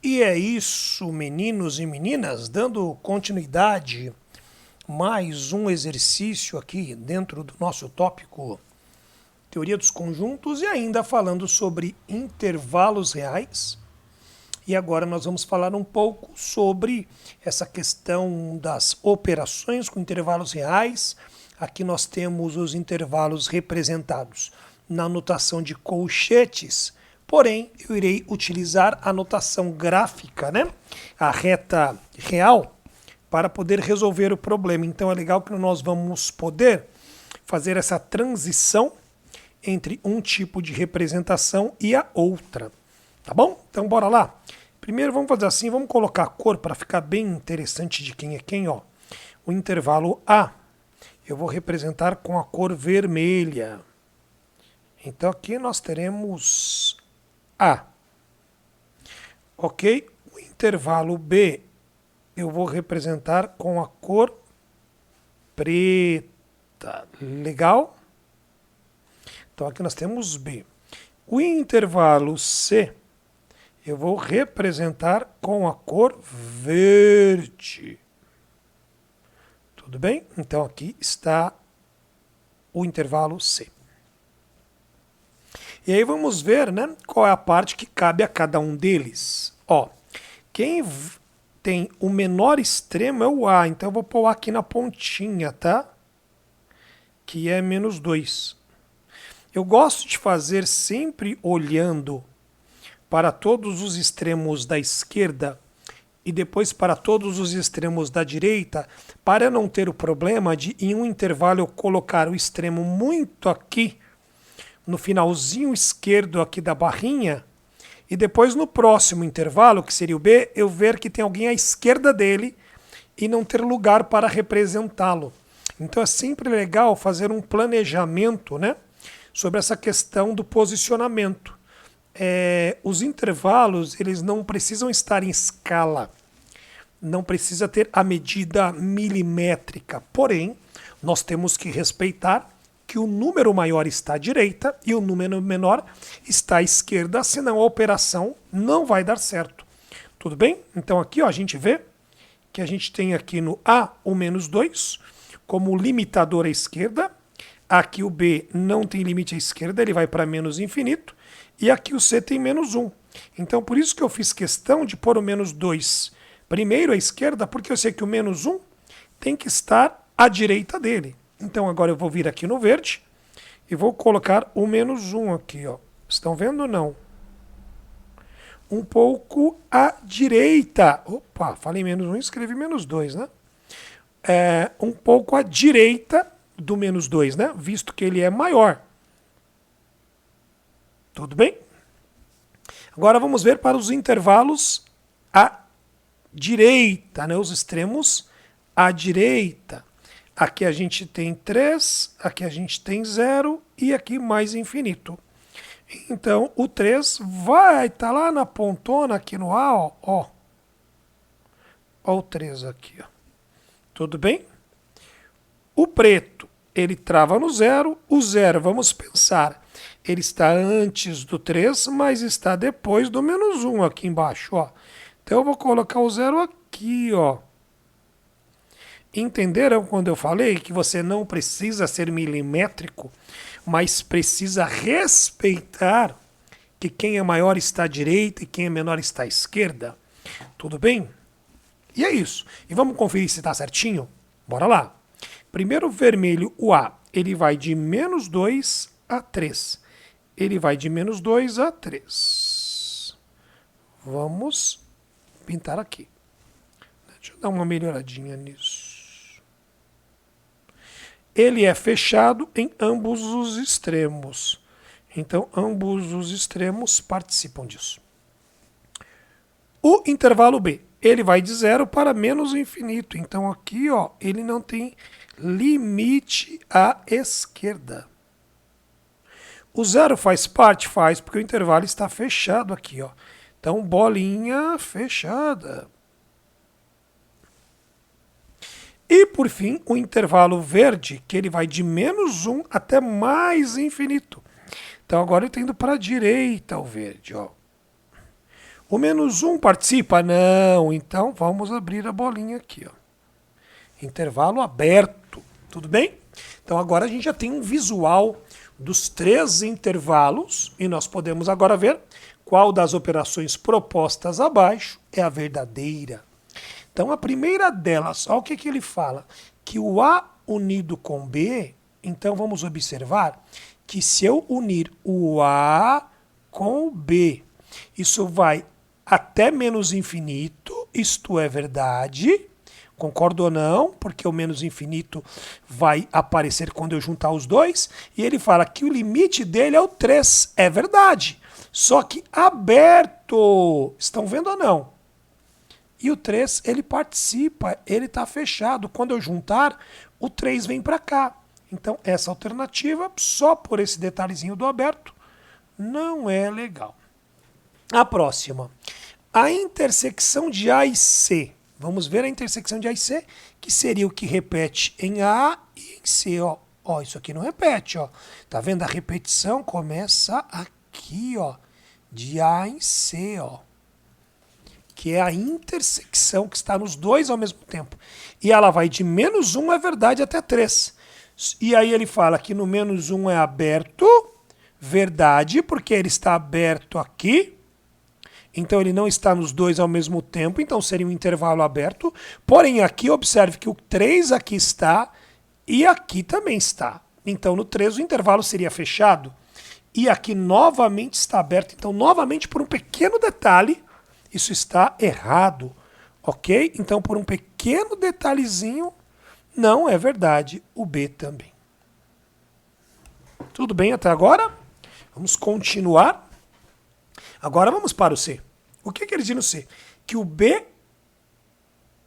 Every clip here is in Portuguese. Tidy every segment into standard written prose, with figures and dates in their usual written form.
E é isso, meninos e meninas, dando continuidade, mais um exercício aqui dentro do nosso tópico Teoria dos Conjuntos e ainda falando sobre intervalos reais. E agora nós vamos falar um pouco sobre essa questão das operações com intervalos reais. Aqui nós temos os intervalos representados na notação de colchetes, porém eu irei utilizar a notação gráfica, né? A reta real, para poder resolver o problema. Então é legal que nós vamos poder fazer essa transição entre um tipo de representação e a outra. Tá bom? Então bora lá. Primeiro vamos fazer assim, vamos colocar a cor para ficar bem interessante de quem é quem, ó. O intervalo A eu vou representar com a cor vermelha. Então aqui nós teremos A. Ok? O intervalo B eu vou representar com a cor preta. Legal? Então aqui nós temos B. O intervalo C eu vou representar com a cor verde. Tudo bem? Então aqui está o intervalo C. E aí vamos ver, né, qual é a parte que cabe a cada um deles. Ó, quem tem o menor extremo é o A, então eu vou pôr o A aqui na pontinha, tá? Que é menos 2. Eu gosto de fazer sempre olhando para todos os extremos da esquerda e depois para todos os extremos da direita, para não ter o problema de em um intervalo eu colocar o extremo muito aqui, no finalzinho esquerdo aqui da barrinha, e depois no próximo intervalo, que seria o B, eu ver que tem alguém à esquerda dele e não ter lugar para representá-lo. Então é sempre legal fazer um planejamento, né, sobre essa questão do posicionamento. Os intervalos eles não precisam estar em escala, não precisa ter a medida milimétrica, porém nós temos que respeitar que o número maior está à direita e o número menor está à esquerda, senão a operação não vai dar certo. Tudo bem? Então aqui ó, a gente vê que a gente tem aqui no A o menos 2 como limitador à esquerda, aqui o B não tem limite à esquerda, ele vai para menos infinito, e aqui o C tem menos 1. Então por isso que eu fiz questão de pôr o menos 2 primeiro à esquerda, porque eu sei que o menos 1 tem que estar à direita dele. Então agora eu vou vir aqui no verde e vou colocar o menos 1 aqui, ó. Estão vendo ou não? Um pouco à direita. Opa, falei menos 1 e escrevi menos 2, né? Um pouco à direita do menos 2, né? Visto que ele é maior. Tudo bem? Agora vamos ver para os intervalos à direita, né? Os extremos à direita. Aqui a gente tem 3, aqui a gente tem 0 e aqui mais infinito. Então o 3 vai estar lá na pontona aqui no A, ó. Ó o 3 aqui, ó. Tudo bem? O preto, ele trava no 0. O 0, vamos pensar, ele está antes do 3, mas está depois do menos 1 aqui embaixo, ó. Então eu vou colocar o 0 aqui, ó. Entenderam quando eu falei que você não precisa ser milimétrico, mas precisa respeitar que quem é maior está à direita e quem é menor está à esquerda? Tudo bem? E é isso. E vamos conferir se está certinho? Bora lá. Primeiro, o vermelho, o A, ele vai de menos 2 a 3. Ele vai de menos 2 a 3. Vamos pintar aqui. Deixa eu dar uma melhoradinha nisso. Ele é fechado em ambos os extremos. Então, ambos os extremos participam disso. O intervalo B, ele vai de 0 para menos infinito. Então, aqui, ó, ele não tem limite à esquerda. O 0 faz parte? Faz, porque o intervalo está fechado aqui, ó. Então, bolinha fechada. E, por fim, o intervalo verde, que ele vai de menos 1 até mais infinito. Então, agora eu estou indo para a direita o verde, ó. O menos 1 participa? Não. Então vamos abrir a bolinha aqui, ó. Intervalo aberto. Tudo bem? Então agora a gente já tem um visual dos 3 intervalos e nós podemos agora ver qual das operações propostas abaixo é a verdadeira. Então a primeira delas, olha o que ele fala, que o A unido com B, então vamos observar que se eu unir o A com o B, isso vai até menos infinito, isto é verdade. Concordo ou não? Porque o menos infinito vai aparecer quando eu juntar os dois. E ele fala que o limite dele é o 3. É verdade. Só que aberto. Estão vendo ou não? E o 3, ele participa, ele está fechado. Quando eu juntar, o 3 vem para cá. Então, essa alternativa, só por esse detalhezinho do aberto, não é legal. A próxima. A intersecção de A e C. Vamos ver a intersecção de A e C, que seria o que repete em A e em C. Ó, ó, isso aqui não repete. Ó. Tá vendo? A repetição começa aqui, ó, de A em C, ó, que é a intersecção que está nos dois ao mesmo tempo. E ela vai de menos 1, é verdade, até 3. E aí ele fala que no menos 1 é aberto, verdade, porque ele está aberto aqui. Então ele não está nos dois ao mesmo tempo, então seria um intervalo aberto. Porém aqui, observe que o 3 aqui está e aqui também está. Então no 3 o intervalo seria fechado e aqui novamente está aberto. Então novamente por um pequeno detalhe, isso está errado, ok? Então por um pequeno detalhezinho, não é verdade o B também. Tudo bem até agora? Vamos continuar. Agora vamos para o C. O que ele diz no C? Que o B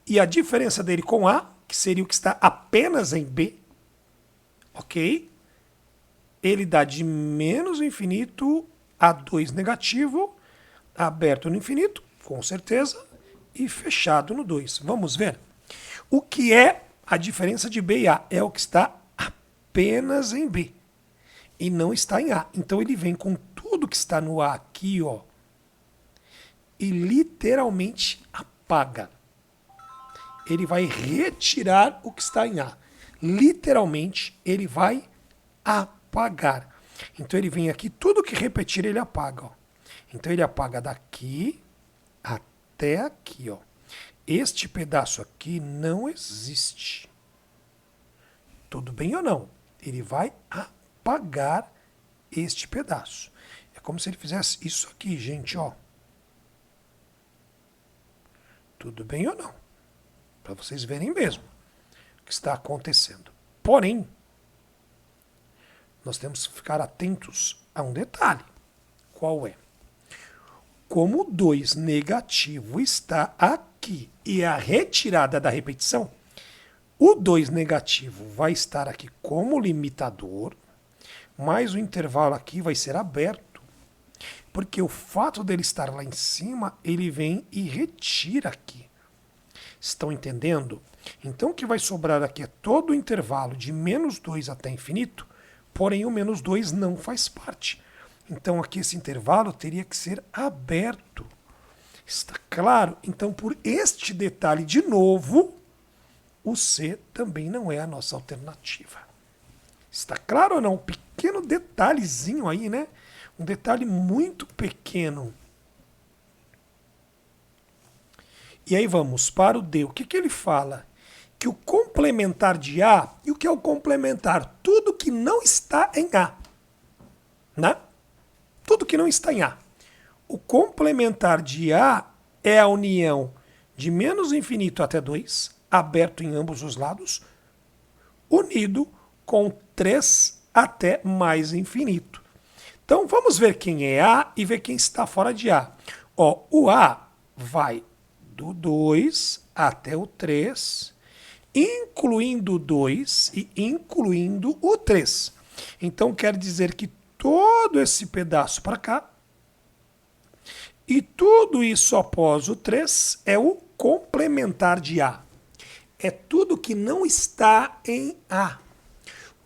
e a diferença dele com A, que seria o que está apenas em B, ok? Ele dá de menos infinito a 2 negativo, aberto no infinito, com certeza, e fechado no 2. Vamos ver. O que é a diferença de B e A? É o que está apenas em B e não está em A. Então ele vem com tudo que está no A aqui, ó, e literalmente apaga. Ele vai retirar o que está em A. Literalmente, ele vai apagar. Então ele vem aqui, tudo que repetir ele apaga. Ó. Então ele apaga daqui até aqui. Ó. Este pedaço aqui não existe. Tudo bem ou não? Ele vai apagar este pedaço. É como se ele fizesse isso aqui, gente, ó. Tudo bem ou não? Para vocês verem mesmo o que está acontecendo. Porém, nós temos que ficar atentos a um detalhe. Qual é? Como o 2 negativo está aqui e a retirada da repetição, o 2 negativo vai estar aqui como limitador, mas o intervalo aqui vai ser aberto. Porque o fato dele estar lá em cima, ele vem e retira aqui. Estão entendendo? Então o que vai sobrar aqui é todo o intervalo de menos 2 até infinito, porém o menos 2 não faz parte. Então aqui esse intervalo teria que ser aberto. Está claro? Então por este detalhe de novo, o C também não é a nossa alternativa. Está claro ou não? Um pequeno detalhezinho aí, né? Um detalhe muito pequeno. E aí vamos para o D. O que ele fala? Que o complementar de A, e o que é o complementar? Tudo que não está em A. Né? Tudo que não está em A. O complementar de A é a união de menos infinito até 2, aberto em ambos os lados, unido com 3 até mais infinito. Então vamos ver quem é A e ver quem está fora de A. Ó, o A vai do 2 até o 3, incluindo o 2 e incluindo o 3. Então quer dizer que todo esse pedaço para cá e tudo isso após o 3 é o complementar de A. É tudo que não está em A.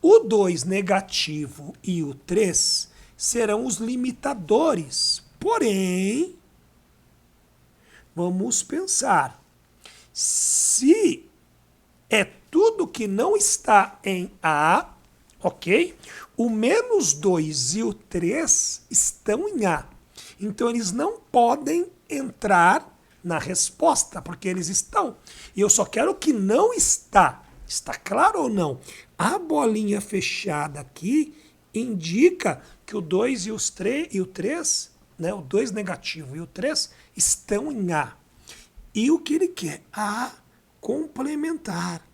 O 2 negativo e o 3 serão os limitadores. Porém, Vamos pensar. Se é tudo que não está em A, ok? O menos 2 e o 3 estão em A. Então, eles não podem entrar na resposta, porque eles estão. E eu só quero o que não está. Está claro ou não? A bolinha fechada aqui indica que o 2 e o 3, né, o 2 negativo e o 3 estão em A. E o que ele quer? A complementar.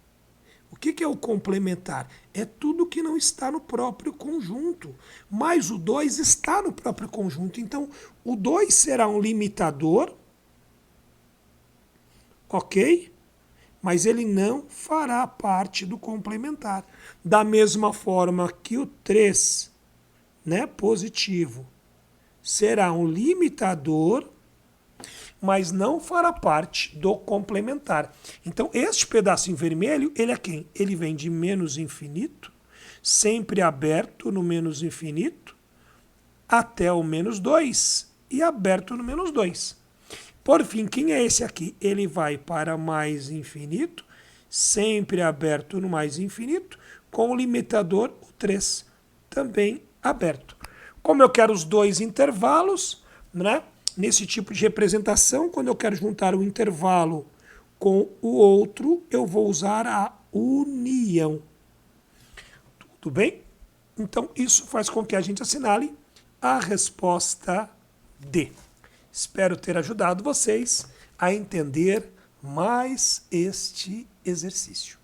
O que é o complementar? É tudo que não está no próprio conjunto. Mas o 2 está no próprio conjunto. Então, o 2 será um limitador, ok? Mas ele não fará parte do complementar. Da mesma forma que o 3, né, positivo, será um limitador, mas não fará parte do complementar. Então, este pedaço em vermelho, ele é quem? Ele vem de menos infinito, sempre aberto no menos infinito, até o menos 2 e aberto no menos 2. Por fim, quem é esse aqui? Ele vai para mais infinito, sempre aberto no mais infinito, com o limitador, o 3, também aberto. Como eu quero os dois intervalos, né? Nesse tipo de representação, quando eu quero juntar um intervalo com o outro, eu vou usar a união. Tudo bem? Então, isso faz com que a gente assinale a resposta D. Espero ter ajudado vocês a entender mais este exercício.